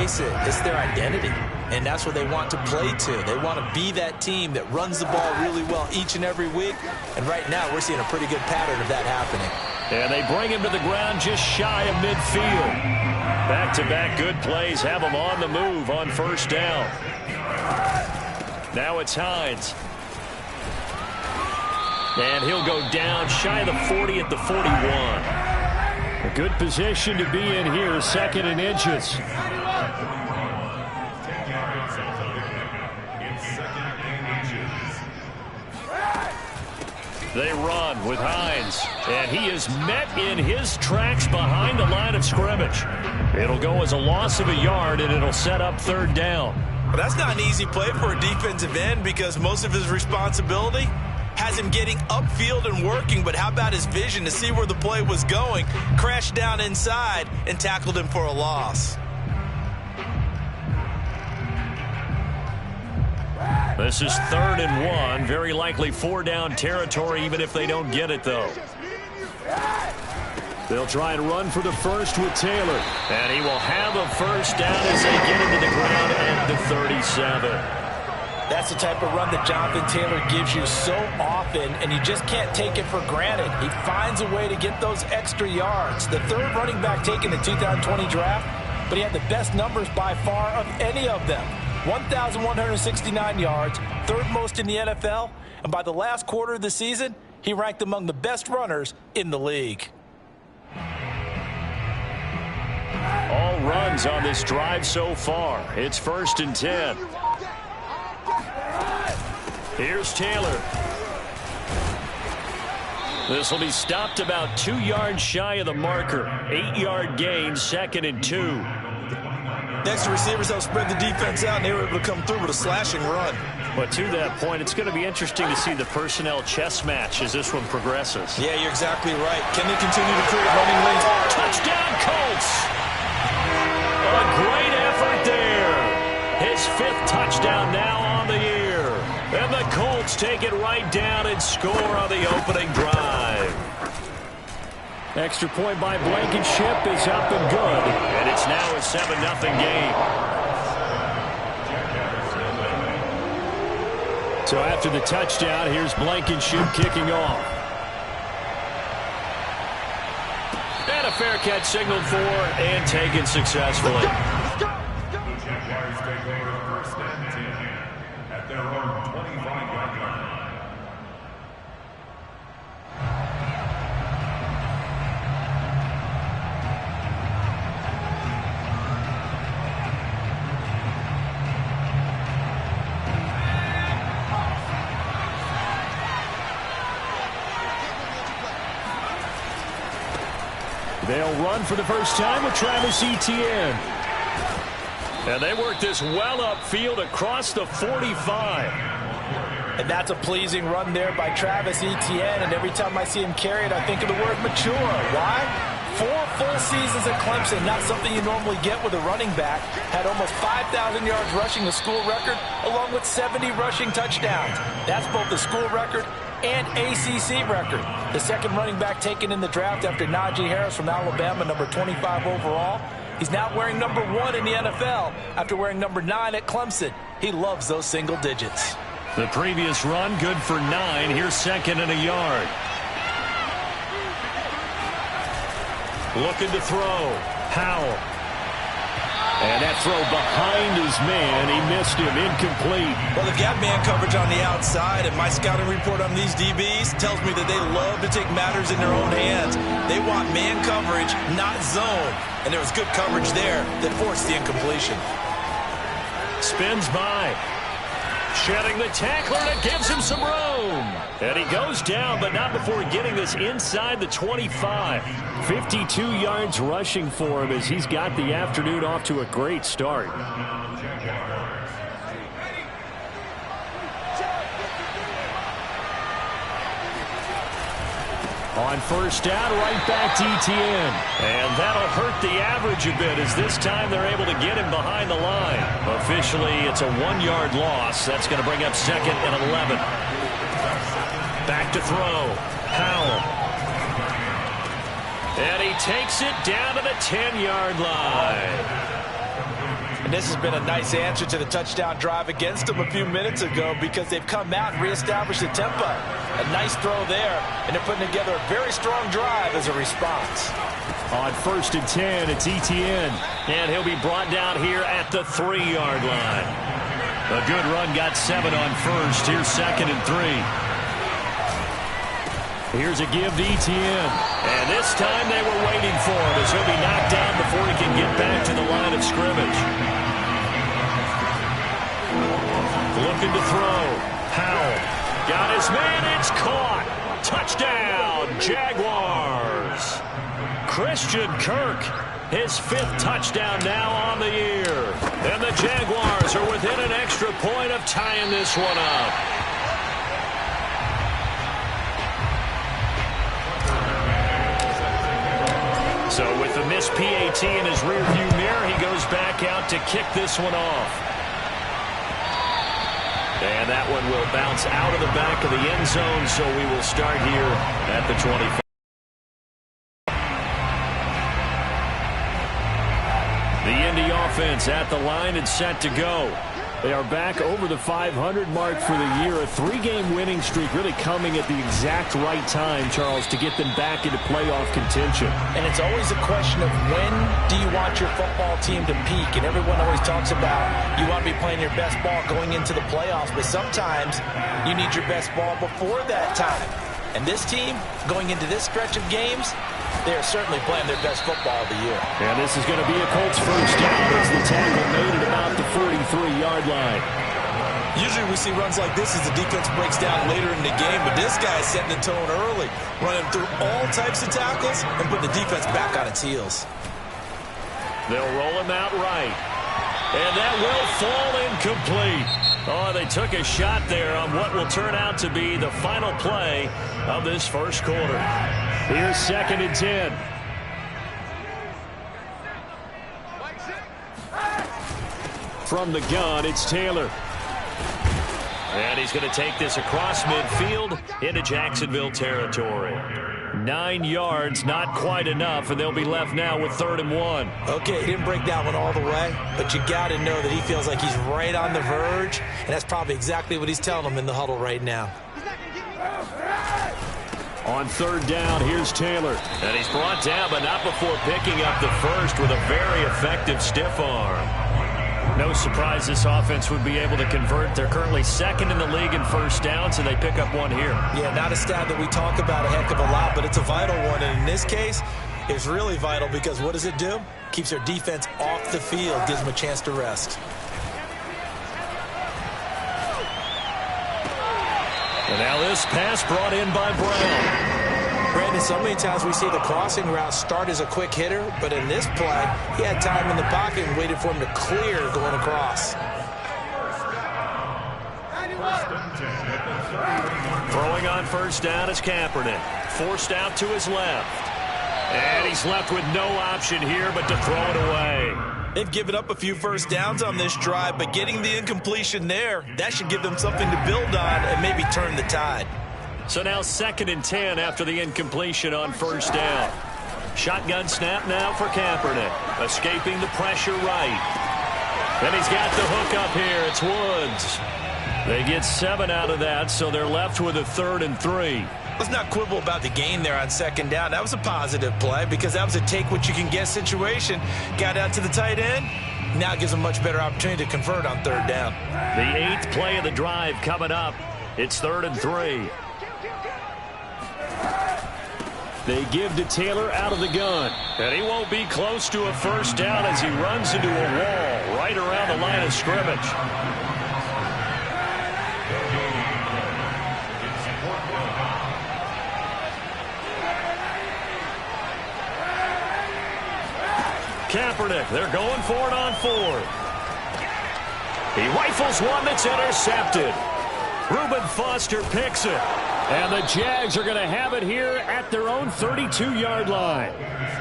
face it, it's their identity. And that's what they want to play to. They want to be that team that runs the ball really well each and every week. And right now, we're seeing a pretty good pattern of that happening. And they bring him to the ground just shy of midfield. Back-to-back good plays have him on the move on first down. Now it's Hines. And he'll go down shy of the 40 at the 41. A good position to be in here, second and inches. They run with Hines, and he is met in his tracks behind the line of scrimmage. It'll go as a loss of a yard, and it'll set up third down. Well, that's not an easy play for a defensive end because most of his responsibility has him getting upfield and working, but how about his vision to see where the play was going, crashed down inside, and tackled him for a loss. This is 3rd and 1. Very likely 4-down territory, even if they don't get it, though. They'll try and run for the first with Taylor. And he will have a first down as they get into the ground at the 37. That's the type of run that Jonathan Taylor gives you so often, and you just can't take it for granted. He finds a way to get those extra yards. The third running back taken in the 2020 draft, but he had the best numbers by far of any of them. 1,169 yards, third most in the NFL, and by the last quarter of the season, he ranked among the best runners in the league. All runs on this drive so far. It's 1st and 10. Here's Taylor. This will be stopped about 2 yards shy of the marker. 8-yard gain, 2nd and 2. Next, the receivers help spread the defense out, and they were able to come through with a slashing run. But to that point, it's going to be interesting to see the personnel chess match as this one progresses. Yeah, you're exactly right. Can they continue to create running lanes? Touchdown, Colts! A great effort there. His 5th touchdown now on the year. And the Colts take it right down and score on the opening drive. Extra point by Blankenship is up and good. And it's now a 7-0 game. So after the touchdown, here's Blankenship kicking off. And a fair catch signaled for and taken successfully. At their own 25-yard line. They'll run for the first time with Travis Etienne. And they work this well upfield across the 45. And that's a pleasing run there by Travis Etienne. And every time I see him carry it, I think of the word mature. Why? 4 full seasons at Clemson, not something you normally get with a running back. Had almost 5,000 yards rushing, the school record, along with 70 rushing touchdowns. That's both the school record and ACC record. The second running back taken in the draft after Najee Harris from Alabama, number 25 overall. He's now wearing number 1 in the NFL after wearing number 9 at Clemson. He loves those single digits. The previous run, good for 9. Here's 2nd and a yard. Looking to throw. Howell. And that throw behind his man. He missed him. Incomplete. Well, they've got man coverage on the outside, and my scouting report on these DBs tells me that they love to take matters in their own hands. They want man coverage, not zone. And there was good coverage there that forced the incompletion. Spins by. Shedding the tackler, and it gives him some room. And he goes down, but not before getting this inside the 25. 52 yards rushing for him as he's got the afternoon off to a great start. On first down, right back to Etienne. And that'll hurt the average a bit as this time they're able to get him behind the line. Officially, it's a 1-yard loss. That's going to bring up 2nd and 11. Back to throw. Howell. And he takes it down to the 10-yard line. this has been a nice answer to the touchdown drive against them a few minutes ago because they've come out and reestablished the tempo. A nice throw there, and they're putting together a very strong drive as a response. On 1st and 10, it's Etienne, and he'll be brought down here at the 3-yard line. A good run got 7 on 1st. Here's 2nd and 3. Here's a give to Etienne. And this time they were waiting for him as he'll be knocked down before he can get back to the line of scrimmage. Looking to throw. Howell got his man. It's caught. Touchdown, Jaguars. Christian Kirk, his 5th touchdown now on the year. And the Jaguars are within an extra point of tying this one up. So with the missed PAT in his rearview mirror, he goes back out to kick this one off. And that one will bounce out of the back of the end zone, so we will start here at the 25. The Indy offense at the line and set to go. They are back over the 500 mark for the year. A 3-game winning streak really coming at the exact right time, Charles, to get them back into playoff contention. And it's always a question of when do you want your football team to peak? And everyone always talks about you want to be playing your best ball going into the playoffs, but sometimes you need your best ball before that time. And this team, going into this stretch of games, they are certainly playing their best football of the year. And this is going to be a Colts first down as the tackle made at about the 43-yard line. Usually we see runs like this as the defense breaks down later in the game, but this guy's setting the tone early, running through all types of tackles and putting the defense back on its heels. They'll roll him out right. And that will fall incomplete. Oh, they took a shot there on what will turn out to be the final play of this first quarter. Here's 2nd and 10. From the gun, it's Taylor. And he's going to take this across midfield into Jacksonville territory. 9 yards, not quite enough, and they'll be left now with 3rd and 1. Okay, he didn't break that one all the way, but you got to know that he feels like he's right on the verge, and that's probably exactly what he's telling them in the huddle right now. On 3rd down, here's Taylor. And he's brought down, but not before picking up the first with a very effective stiff arm. No surprise this offense would be able to convert. They're currently 2nd in the league in first downs, and they pick up one here. Yeah, not a stat that we talk about a heck of a lot, but it's a vital one. And in this case, it's really vital because what does it do? Keeps their defense off the field, gives them a chance to rest. And now this pass brought in by Brown. Brandon, so many times we see the crossing route start as a quick hitter, but in this play, he had time in the pocket and waited for him to clear going across. Throwing on first down is Kaepernick. Forced out to his left. And he's left with no option here but to throw it away. They've given up a few first downs on this drive, but getting the incompletion there, that should give them something to build on and maybe turn the tide. So now 2nd and 10 after the incompletion on first down. Shotgun snap now for Kaepernick. Escaping the pressure right. Then he's got the hook up here. It's Woods. They get 7 out of that, so they're left with a 3rd and 3. Let's not quibble about the gain there on 2nd down. That was a positive play because that was a take-what-you-can-get situation. Got out to the tight end. Now it gives them a much better opportunity to convert on 3rd down. The 8th play of the drive coming up. It's 3rd and 3. They give to Taylor out of the gun. And he won't be close to a first down as he runs into a wall right around the line of scrimmage. Kaepernick, they're going for it on 4th. He rifles one that's intercepted. Reuben Foster picks it. And the Jags are going to have it here at their own 32-yard line.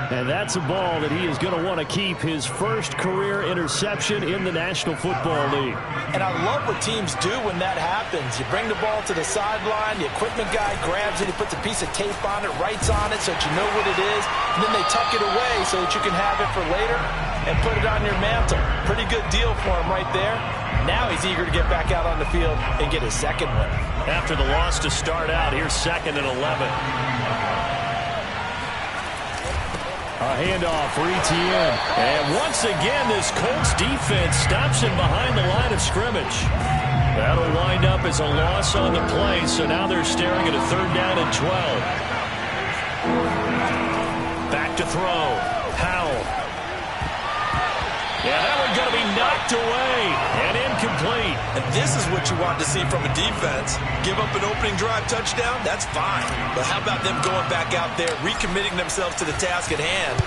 And that's a ball that he is going to want to keep, his first career interception in the National Football League. And I love what teams do when that happens. You bring the ball to the sideline, the equipment guy grabs it, he puts a piece of tape on it, writes on it so that you know what it is, and then they tuck it away so that you can have it for later. and put it on your mantle. Pretty good deal for him right there. Now he's eager to get back out on the field and get his second win. After the loss to start out, here's 2nd and 11. A handoff for Etienne. And once again, this Colts defense stops him behind the line of scrimmage. That'll wind up as a loss on the play, so now they're staring at a 3rd down and 12. Back to throw. Howell. Yeah, that one's going to be knocked away and incomplete. And this is what you want to see from a defense. Give up an opening drive touchdown, that's fine. But how about them going back out there, recommitting themselves to the task at hand,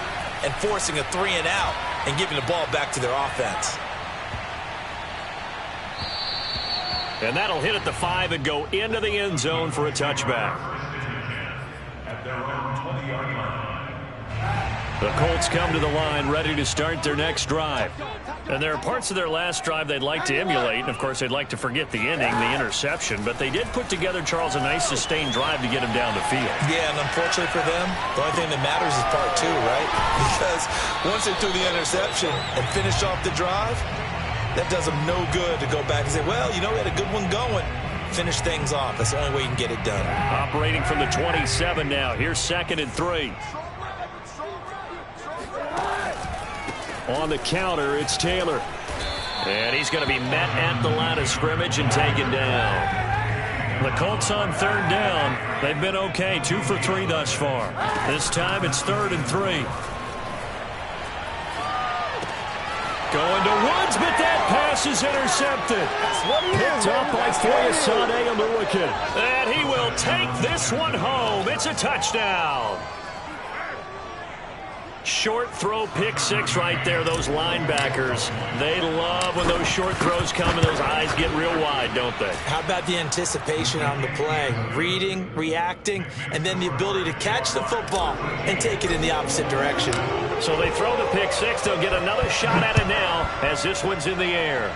and forcing a 3 and out and giving the ball back to their offense. And that'll hit at the 5 and go into the end zone for a touchback. At their own 20-yard line. The Colts come to the line ready to start their next drive. And there are parts of their last drive they'd like to emulate. And, of course, they'd like to forget the ending, the interception. But they did put together, Charles, a nice sustained drive to get him down the field. Yeah, and unfortunately for them, the only thing that matters is part 2, right? Because once they threw the interception and finished off the drive, that does them no good to go back and say, well, you know, we had a good one going. Finish things off. That's the only way you can get it done. Operating from the 27 now. Here's 2nd and 3. On the counter, it's Taylor. And he's going to be met at the line of scrimmage and taken down. The Colts on 3rd down. They've been okay, 2 for 3 thus far. This time it's 3rd and 3. Going to Woods, but that pass is intercepted. Picked up by Foyesade Oluwakin. And he will take this one home. It's a touchdown. Short throw, pick 6 right there. Those linebackers, they love when those short throws come and those eyes get real wide, don't they? How about the anticipation on the play? Reading, reacting, and then the ability to catch the football and take it in the opposite direction. So they throw the pick 6. They'll get another shot at it now as this one's in the air.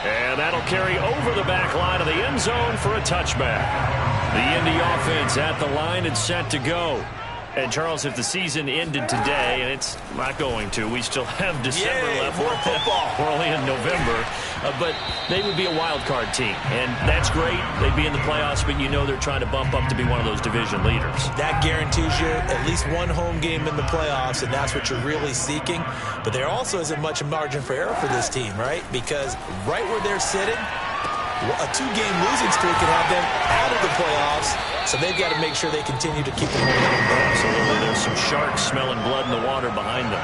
And that'll carry over the back line of the end zone for a touchback. The Indy offense at the line and set to go. And, Charles, if the season ended today, and it's not going to, we still have December left. More football. We're only in November. But they would be a wild card team. And that's great. They'd be in the playoffs, but you know they're trying to bump up to be one of those division leaders. That guarantees you at least one home game in the playoffs, and that's what you're really seeking. But there also isn't much margin for error for this team, right? Because right where they're sitting, a 2-game losing streak can have them out of the playoffs, so they've got to make sure they continue to keep the momentum going. Absolutely. There's some sharks smelling blood in the water behind them.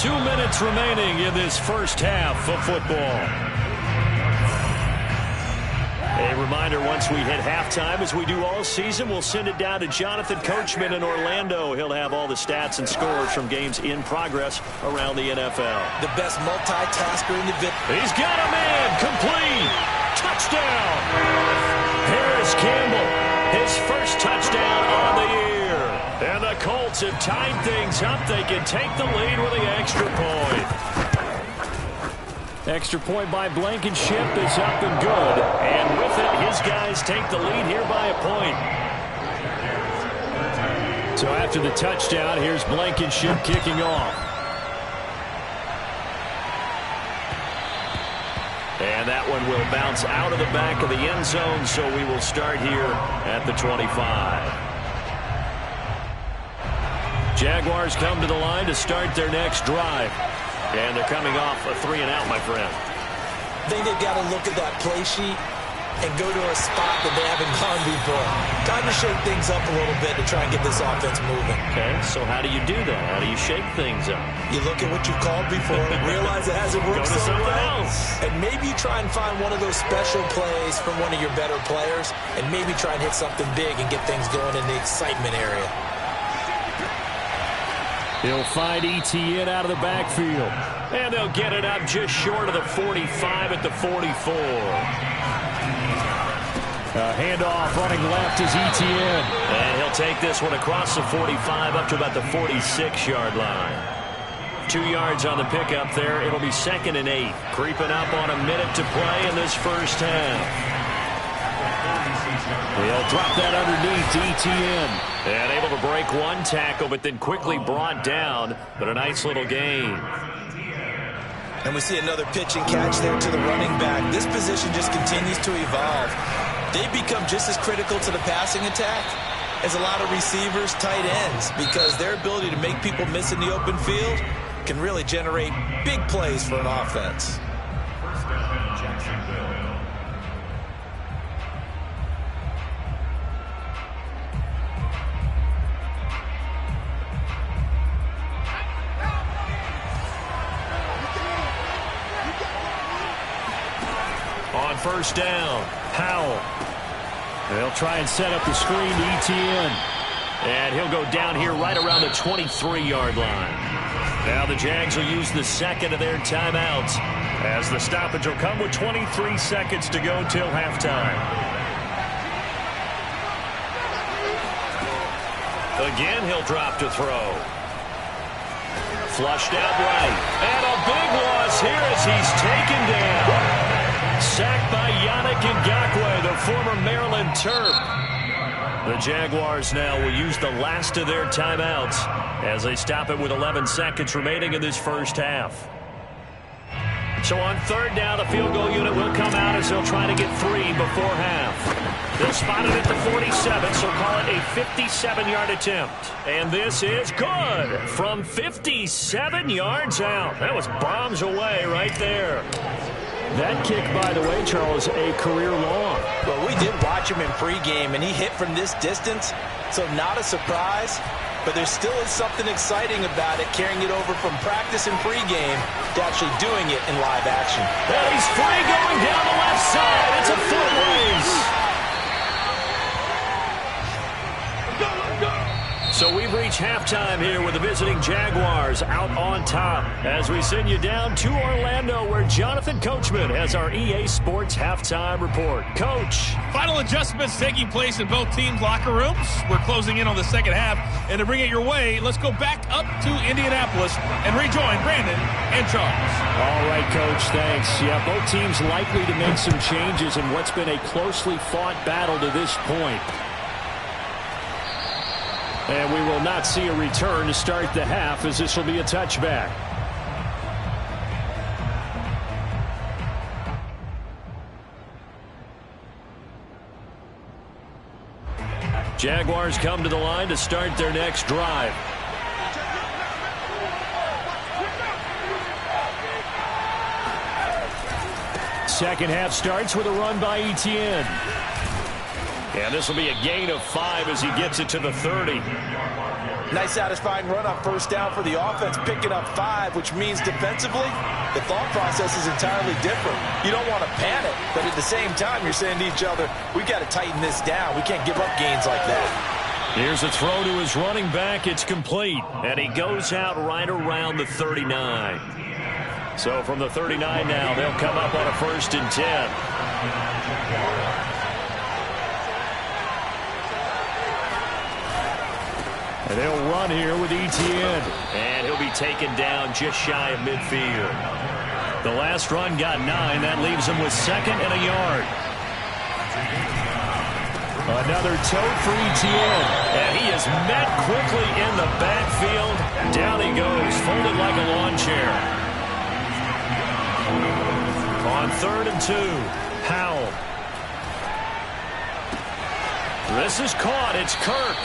2 minutes remaining in this first half of football. A reminder, once we hit halftime, as we do all season, we'll send it down to Jonathan Coachman in Orlando. He'll have all the stats and scores from games in progress around the NFL. The best multitasker in the business. He's got a man. Complete. Touchdown. Harris Campbell, his first touchdown on the year. And the Colts have tied things up. They can take the lead with the extra point. Extra point by Blankenship is up and good. And with it, his guys take the lead here by a point. So after the touchdown, here's Blankenship kicking off. And that one will bounce out of the back of the end zone, so we will start here at the 25. Jaguars come to the line to start their next drive. And they're coming off a 3 and out, my friend. I think they've got to look at that play sheet and go to a spot that they haven't gone before. Time to shake things up a little bit to try and get this offense moving. Okay, so how do you do that? How do you shake things up? You look at what you've called before, realize it hasn't worked Go to so something well, else. and maybe try and find one of those special plays from one of your better players, and maybe try and hit something big and get things going in the excitement area. He'll find Etienne out of the backfield. And they'll get it up just short of the 45 at the 44. A handoff running left is Etienne. And he'll take this one across the 45 up to about the 46-yard line. 2 yards on the pickup there. It'll be 2nd and 8. Creeping up on a minute to play in this first half. He'll drop that underneath to ETN. And able to break one tackle, but then quickly brought down. But a nice little gain. And we see another pitch and catch there to the running back. This position just continues to evolve. They become just as critical to the passing attack as a lot of receivers, tight ends, because their ability to make people miss in the open field can really generate big plays for an offense. First down, Jacksonville. On first down, Powell. They'll try and set up the screen to ETN. And he'll go down here right around the 23-yard line. Now the Jags will use the second of their timeouts, as the stoppage will come with 23 seconds to go till halftime. Again, he'll drop to throw. Flushed out right. And a big loss here as he's taken down. Sacked by Yannick Ngakoue, the former Maryland Terp. The Jaguars now will use the last of their timeouts as they stop it with 11 seconds remaining in this first half. So on third down, the field goal unit will come out as they'll try to get 3 before half. They'll spot it at the 47, so call it a 57-yard attempt. And this is good from 57 yards out. That was bombs away right there. That kick, by the way, Charles, a career long. Well, we did watch him in pregame, and he hit from this distance, so not a surprise. But there still is something exciting about it, carrying it over from practice and pregame to actually doing it in live action. And he's free going down the left side. It's a foot race. So we've reached halftime here with the visiting Jaguars out on top as we send you down to Orlando, where Jonathan Coachman has our EA Sports halftime report. Coach. Final adjustments taking place in both teams' locker rooms. We're closing in on the second half. And to bring it your way, let's go back up to Indianapolis and rejoin Brandon and Charles. All right, Coach, thanks. Yeah, both teams likely to make some changes in what's been a closely fought battle to this point. And we will not see a return to start the half, as this will be a touchback. Jaguars come to the line to start their next drive. Second half starts with a run by ETN. And this will be a gain of 5 as he gets it to the 30. Nice satisfying run on first down for the offense, picking up 5, which means defensively, the thought process is entirely different. You don't want to panic, but at the same time, you're saying to each other, we've got to tighten this down. We can't give up gains like that. Here's a throw to his running back. It's complete. And he goes out right around the 39. So from the 39 now, they'll come up on a 1st and 10. And they'll run here with ETN. And he'll be taken down just shy of midfield. The last run got 9. That leaves him with 2nd and a yard. Another tote for ETN. And he is met quickly in the backfield. Down he goes, folded like a lawn chair. On 3rd and 2, Powell. This is caught. It's Kirk.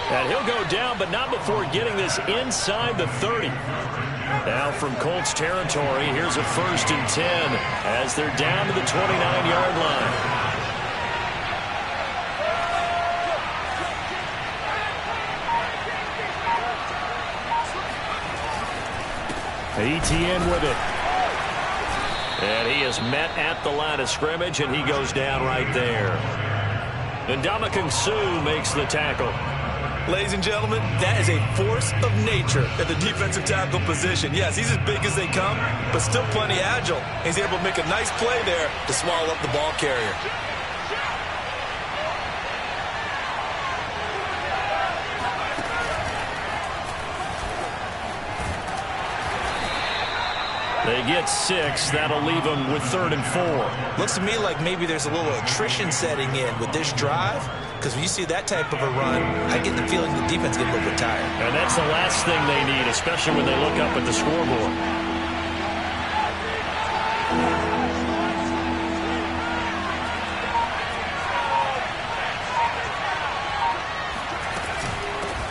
And he'll go down, but not before getting this inside the 30. Now from Colts territory, here's a 1st and 10 as they're down to the 29-yard line. ETN with it. And he is met at the line of scrimmage, and he goes down right there. And Ndamukong Suh makes the tackle. Ladies and gentlemen, that is a force of nature at the defensive tackle position. Yes, he's as big as they come, but still plenty agile. He's able to make a nice play there to swallow up the ball carrier. They get 6. That'll leave them with 3rd and 4. Looks to me like maybe there's a little attrition setting in with this drive, because when you see that type of a run, I get the feeling the defense gets a little bit tired. And that's the last thing they need, especially when they look up at the scoreboard.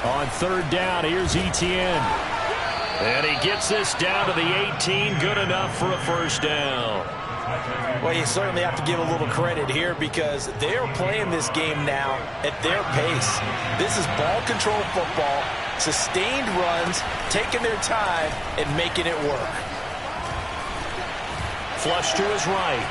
On 3rd down, here's Etienne. And he gets this down to the 18. Good enough for a 1st down. Well, you certainly have to give a little credit here because they're playing this game now at their pace. This is ball control football, sustained runs, taking their time and making it work. Flush to his right.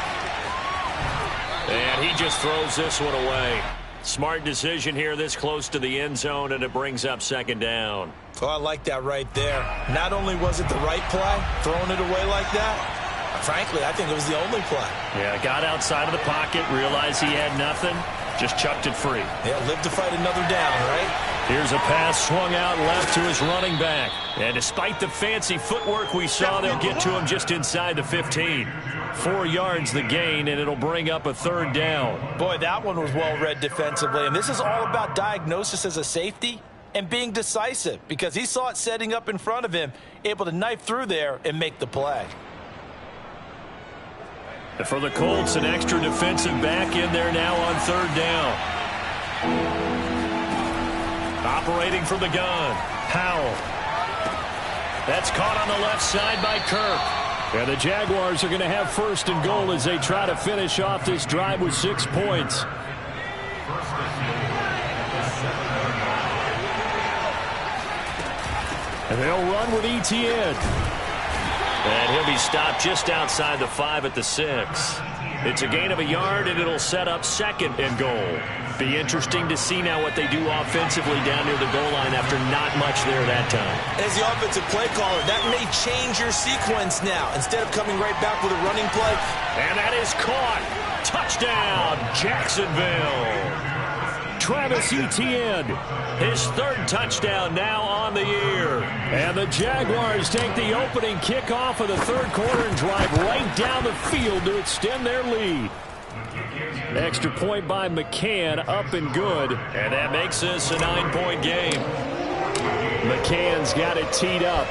And he just throws this one away. Smart decision here this close to the end zone, and it brings up 2nd down. Oh, I like that right there. Not only was it the right play, throwing it away like that, frankly, I think it was the only play. Yeah, got outside of the pocket, realized he had nothing, just chucked it free. Yeah, live to fight another down, right? Here's a pass swung out left to his running back. And despite the fancy footwork we saw, they'll get to him just inside the 15. 4 yards the gain, and it'll bring up a 3rd down. Boy, that one was well read defensively. And this is all about diagnosis as a safety and being decisive because he saw it setting up in front of him, able to knife through there and make the play. And for the Colts, an extra defensive back in there now on 3rd down. Operating from the gun, Howell. That's caught on the left side by Kirk. And the Jaguars are going to have 1st and goal as they try to finish off this drive with 6 points. And they'll run with Etienne. And he'll be stopped just outside the 5 at the 6. It's a gain of a yard, and it'll set up 2nd and goal. Be interesting to see now what they do offensively down near the goal line after not much there that time. As the offensive play caller, that may change your sequence now. Instead of coming right back with a running play. And that is caught. Touchdown, Jacksonville. Travis Etienne, his 3rd touchdown now on the year. And the Jaguars take the opening kickoff of the 3rd quarter and drive right down the field to extend their lead. Extra point by McCann, up and good. And that makes this a 9-point game. McCann's got it teed up.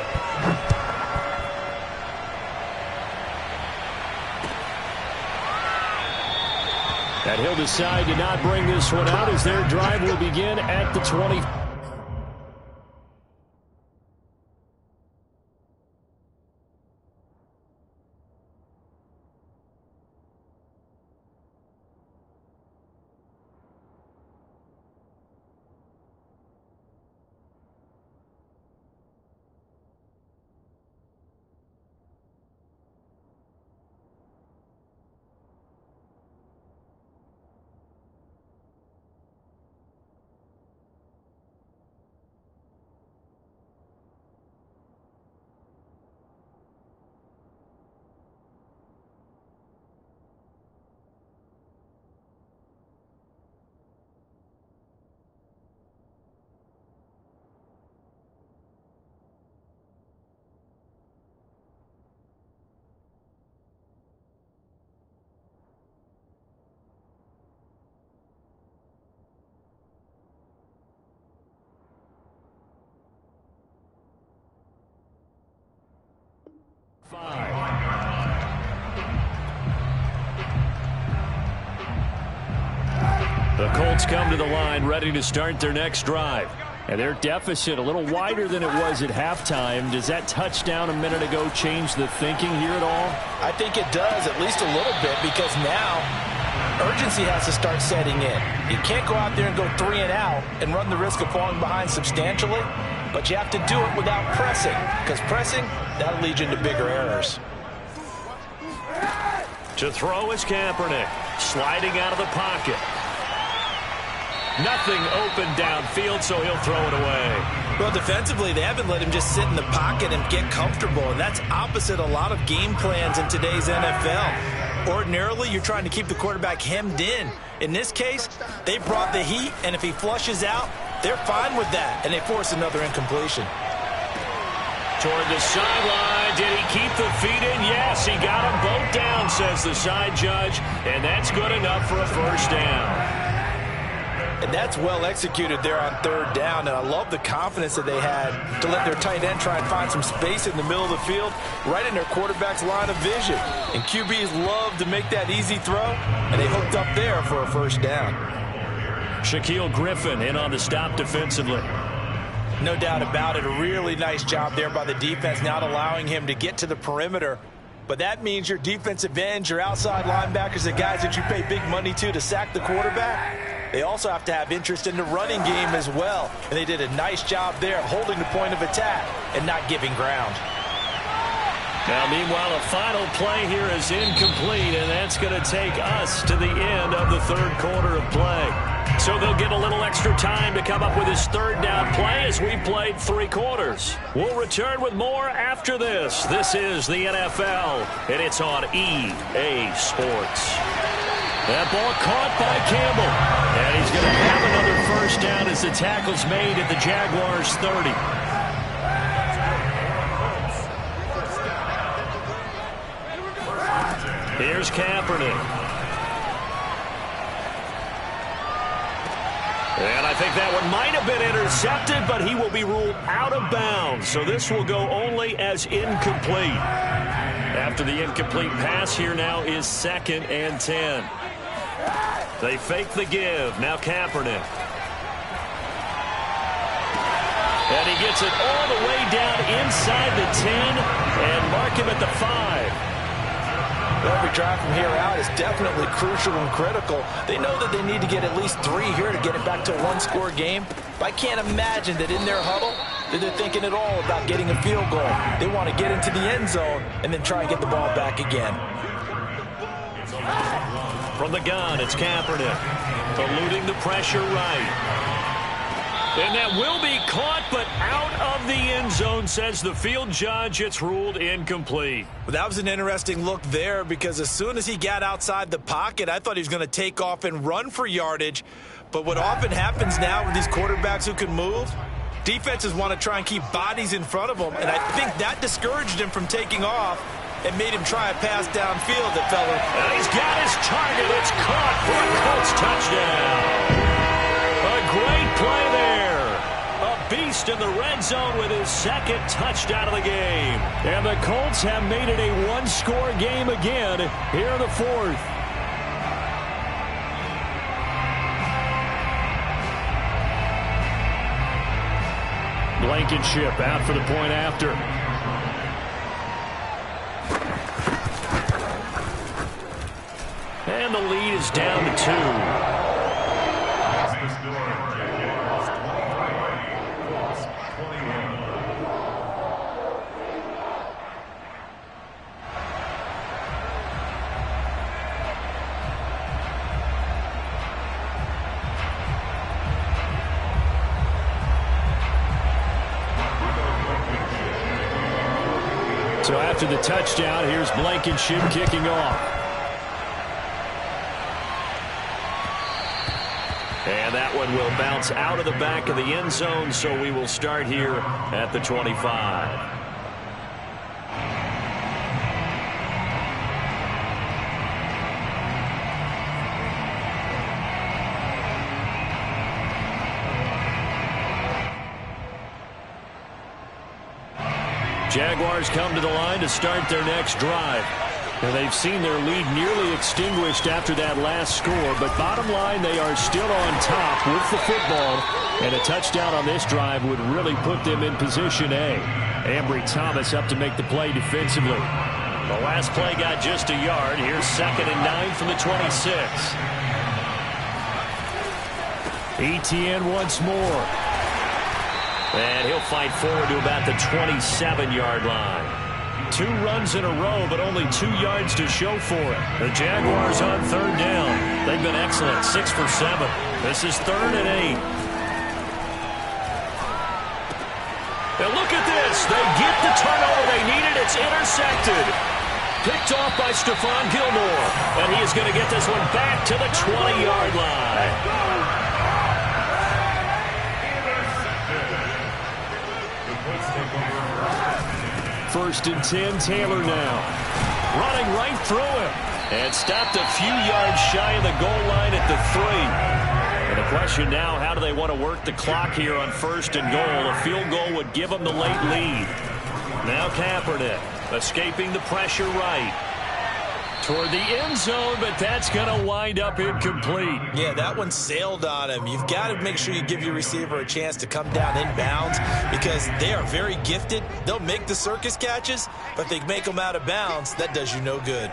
And he'll decide to not bring this one out as their drive will begin at the 20. The Colts come to the line ready to start their next drive. And their deficit a little wider than it was at halftime. Does that touchdown a minute ago change the thinking here at all? I think it does, at least a little bit, because now urgency has to start setting in. You can't go out there and go 3 and out and run the risk of falling behind substantially, but you have to do it without pressing, because pressing, that'll lead you into bigger errors. To throw is Kaepernick, sliding out of the pocket. Nothing open downfield, so he'll throw it away. Well, defensively, they haven't let him just sit in the pocket and get comfortable, and that's opposite a lot of game plans in today's NFL. Ordinarily, you're trying to keep the quarterback hemmed in. In this case, they brought the heat, and if he flushes out, they're fine with that, and they force another incompletion. Toward the sideline. Did he keep the feet in? Yes, he got them both down, says the side judge. And that's good enough for a first down. And that's well executed there on third down. And I love the confidence that they had to let their tight end try and find some space in the middle of the field, right in their quarterback's line of vision. And QBs love to make that easy throw, and they hooked up there for a first down. Shaquille Griffin in on the stop defensively. No doubt about it. A really nice job there by the defense, not allowing him to get to the perimeter. But that means your defensive ends, your outside linebackers, the guys that you pay big money to sack the quarterback, they also have to have interest in the running game as well. And they did a nice job there holding the point of attack and not giving ground. Now, meanwhile, a final play here is incomplete, and that's going to take us to the end of the third quarter of play. So they'll get a little extra time to come up with his third down play as we played 3 quarters. We'll return with more after this. This is the NFL, and it's on EA Sports. That ball caught by Campbell, and he's going to have another first down as the tackle's made at the Jaguars' 30. Here's Kaepernick. And I think that one might have been intercepted, but he will be ruled out of bounds. So this will go only as incomplete. After the incomplete pass, here now is 2nd and 10. They fake the give. Now Kaepernick. And he gets it all the way down inside the 10 and mark him at the 5. Every drive from here out is definitely crucial and critical. They know that they need to get at least 3 here to get it back to a one-score game. But I can't imagine that in their huddle that they're thinking at all about getting a field goal. They want to get into the end zone and then try and get the ball back again. From the gun, it's Kaepernick. Eluding the pressure right. And that will be caught, but out of the end zone, says the field judge. It's ruled incomplete. Well, that was an interesting look there because as soon as he got outside the pocket, I thought he was going to take off and run for yardage. But what often happens now with these quarterbacks who can move, defenses want to try and keep bodies in front of them, and I think that discouraged him from taking off and made him try a pass downfield that fell. And he's got his target. It's caught for a Colts touchdown. A great play there. A beast in the red zone with his 2nd touchdown of the game. And the Colts have made it a one-score game again here in the 4th. Blankenship out for the point after. And the lead is down to 2. So after the touchdown, here's Blankenship kicking off. And that one will bounce out of the back of the end zone, so we will start here at the 25. Jaguars come to the line to start their next drive. And they've seen their lead nearly extinguished after that last score. But bottom line, they are still on top with the football. And a touchdown on this drive would really put them in position A. Ambry Thomas up to make the play defensively. The last play got just a yard. Here's 2nd and 9 from the 26. Etienne once more. And he'll fight forward to about the 27-yard line. 2 runs in a row, but only 2 yards to show for it. The Jaguars on 3rd down. They've been excellent, 6 for 7. This is 3rd and 8. And look at this. They get the turnover they needed. It's intercepted. Picked off by Stephon Gilmore. And he is going to get this one back to the 20-yard line. first and 10. Taylor now running right through him and stopped a few yards shy of the goal line at the 3. And the question now, how do they want to work the clock here on first and goal? A field goal would give them the late lead. Now Kaepernick escaping the pressure right toward the end zone, but that's going to wind up incomplete. Yeah, that one sailed on him. You've got to make sure you give your receiver a chance to come down inbounds because they are very gifted. They'll make the circus catches, but if they make them out of bounds, that does you no good.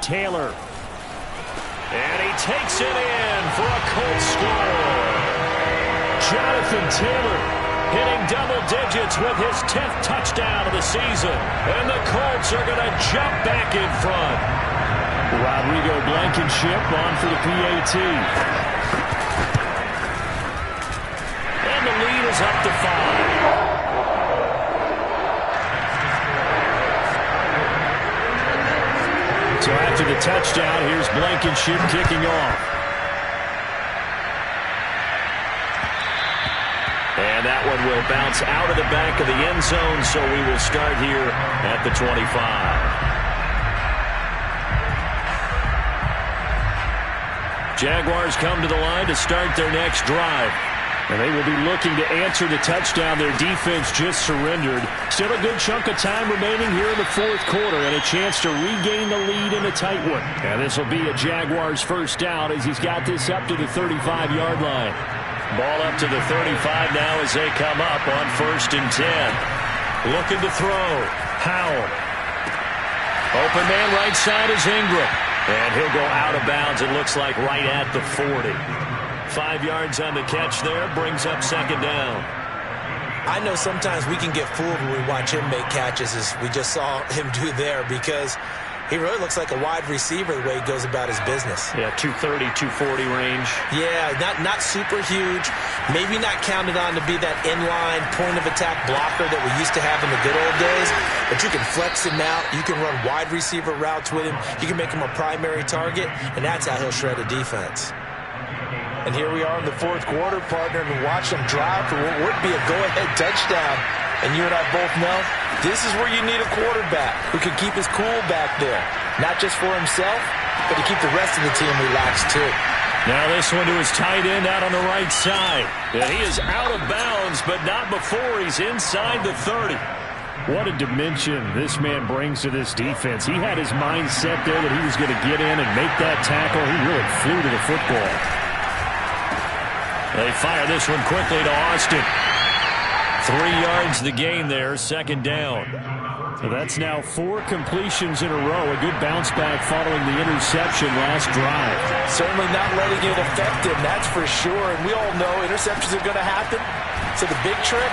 Taylor. And he takes it in for a Colts score. Jonathan Taylor hitting double digits with his 10th touchdown of the season. And the Colts are going to jump back in front. Rodrigo Blankenship on for the PAT. And the lead is up to 5. So after the touchdown, here's Blankenship kicking off. And that one will bounce out of the back of the end zone, so we will start here at the 25. Jaguars come to the line to start their next drive. And they will be looking to answer the touchdown their defense just surrendered. Still a good chunk of time remaining here in the fourth quarter and a chance to regain the lead in a tight one. And this will be a Jaguars first down as he's got this up to the 35-yard line. Ball up to the 35 now as they come up on first and 10. Looking to throw. Howell. Open man right side is Ingram. And he'll go out of bounds, it looks like, right at the 40. 5 yards on the catch there, brings up second down. I know sometimes we can get fooled when we watch him make catches, as we just saw him do there, because he really looks like a wide receiver the way he goes about his business. Yeah, 230, 240 range. Yeah, not super huge. Maybe not counted on to be that inline point-of-attack blocker that we used to have in the good old days, but you can flex him out. You can run wide receiver routes with him. You can make him a primary target, and that's how he'll shred a defense. And here we are in the fourth quarter, partner, and watch them drive for what would be a go-ahead touchdown. And you and I both know this is where you need a quarterback who can keep his cool back there. Not just for himself, but to keep the rest of the team relaxed too. Now this one to his tight end out on the right side. And he is out of bounds, but not before he's inside the 30. What a dimension this man brings to this defense. He had his mind set there that he was going to get in and make that tackle. He really flew to the football. They fire this one quickly to Austin. 3 yards the gain there, second down. So that's now 4 completions in a row. A good bounce back following the interception last drive. Certainly not letting it affect him, that's for sure. And we all know interceptions are going to happen. So the big trick,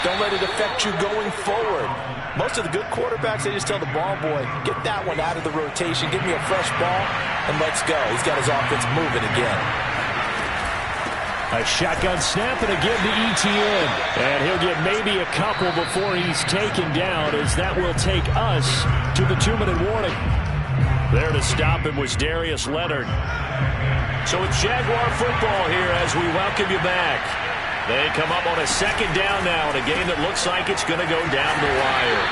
don't let it affect you going forward. Most of the good quarterbacks, they just tell the ball boy, get that one out of the rotation, give me a fresh ball, and let's go. He's got his offense moving again. A shotgun snap and again to ETN. And he'll get maybe a couple before he's taken down, as that will take us to the 2-minute warning. There to stop him was Darius Leonard. So it's Jaguar football here as we welcome you back. They come up on a second down now in a game that looks like it's going to go down the wire.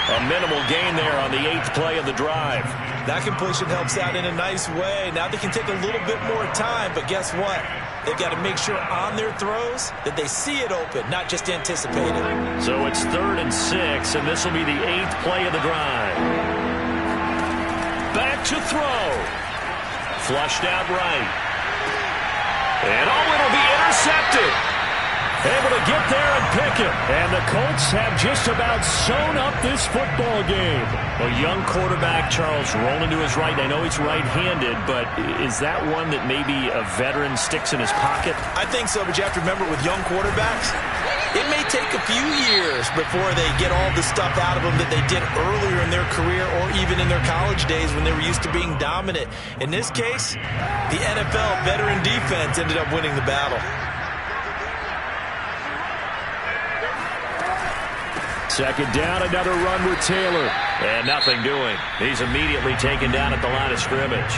A minimal gain there on the 8th play of the drive. That completion helps out in a nice way. Now they can take a little bit more time, but guess what? They've got to make sure on their throws that they see it open, not just anticipate it. So it's 3rd and 6, and this will be the 8th play of the drive. Back to throw. Flushed out right. And it'll be intercepted. Able to get there and pick it. And the Colts have just about sewn up this football game. A young quarterback, Charles, rolling to his right. I know he's right-handed, but is that one that maybe a veteran sticks in his pocket? I think so, but you have to remember with young quarterbacks, it may take a few years before they get all the stuff out of them that they did earlier in their career or even in their college days when they were used to being dominant. In this case, the NFL veteran defense ended up winning the battle. Second down, another run with Taylor. And nothing doing. He's immediately taken down at the line of scrimmage.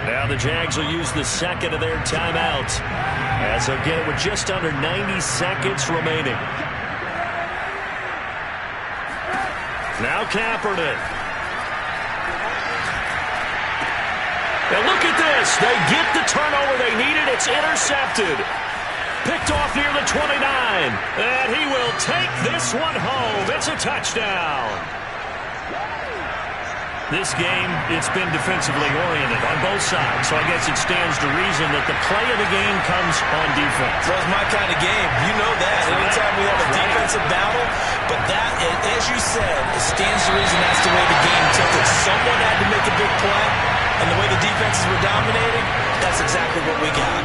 Now the Jags will use the second of their timeouts as they'll get it with just under 90 seconds remaining. Now Kaepernick. And look at this. They get the turnover they needed. It's intercepted. Picked off near the 29. And he will take this one home. It's a touchdown. This game, it's been defensively oriented on both sides, so I guess it stands to reason that the play of the game comes on defense. Well, it's my kind of game. You know that. Anytime we have a defensive battle, but that, as you said, it stands to reason that's the way the game tilted. Someone had to make a big play, and the way the defenses were dominating, that's exactly what we got.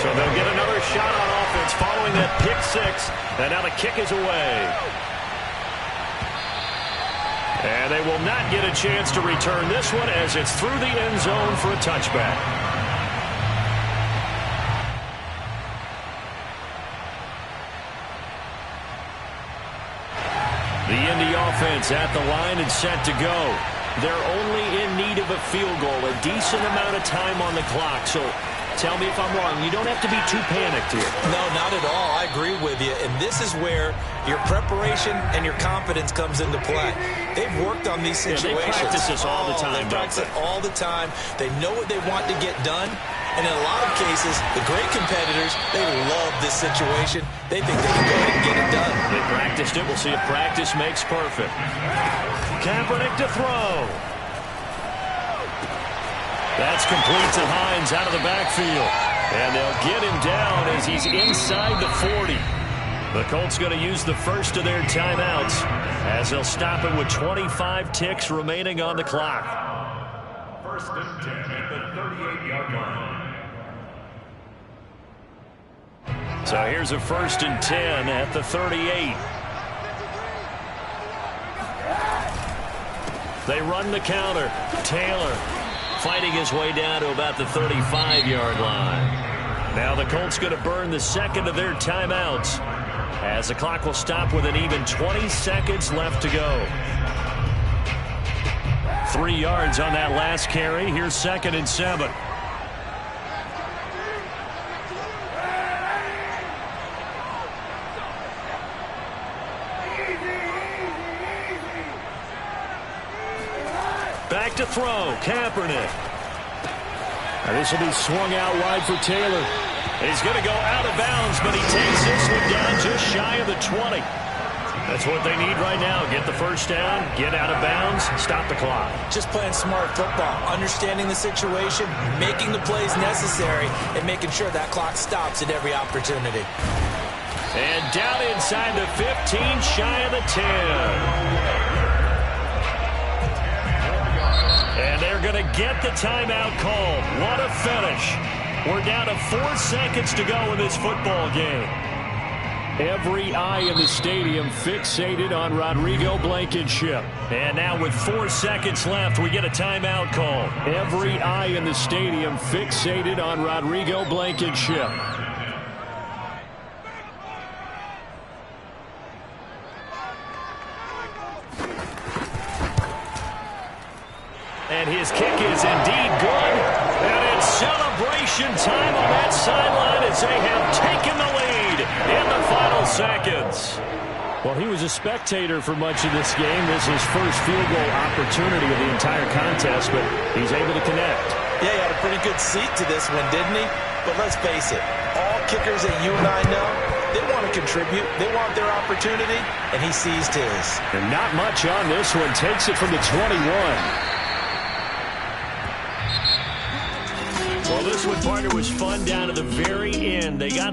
So they'll get another shot on offense following that pick six, and now the kick is away. And they will not get a chance to return this one as it's through the end zone for a touchback. The Indy offense at the line and set to go. They're only in need of a field goal, a decent amount of time on the clock. So tell me if I'm wrong. You don't have to be too panicked here. No, not at all. I agree with you. And this is where your preparation and your confidence comes into play. They've worked on these situations. Yeah, they practice this all the time. They practice it all the time. They know what they want to get done. And in a lot of cases, the great competitors, they love this situation. They think they can go ahead and get it done. They practiced it. We'll see if practice makes perfect. Kaepernick to throw. That's complete to Hines out of the backfield. And they'll get him down as he's inside the 40. The Colts going to use the first of their timeouts as they'll stop it with 25 ticks remaining on the clock. First and 10 at the 38-yard line. So here's a 1st and 10 at the 38. They run the counter. Taylor fighting his way down to about the 35-yard line. Now the Colts going to burn the second of their timeouts as the clock will stop with an even 20 seconds left to go. 3 yards on that last carry. Here's 2nd and 7. Back to throw. Kaepernick. And this will be swung out wide for Taylor. He's going to go out of bounds, but he takes this one down just shy of the 20. That's what they need right now. Get the first down, get out of bounds, stop the clock. Just playing smart football, understanding the situation, making the plays necessary, and making sure that clock stops at every opportunity. And down inside the 15, shy of the 10. And they're going to get the timeout called. What a finish. We're down to 4 seconds to go in this football game. Every eye in the stadium fixated on Rodrigo Blankenship. And now with 4 seconds left, we get a timeout call. Every eye in the stadium fixated on Rodrigo Blankenship. And his kick is indeed good. And it's celebration time on that sideline as they have taken the lead in the final seconds. Well, he was a spectator for much of this game. This is his first field goal opportunity of the entire contest, but he's able to connect. Yeah, he had a pretty good seat to this one, didn't he? But let's face it, all kickers that you and I know, they want to contribute. They want their opportunity, and he seized his. And not much on this one. Takes it from the 21. Well, this one, partner, was fun down to the very end. They got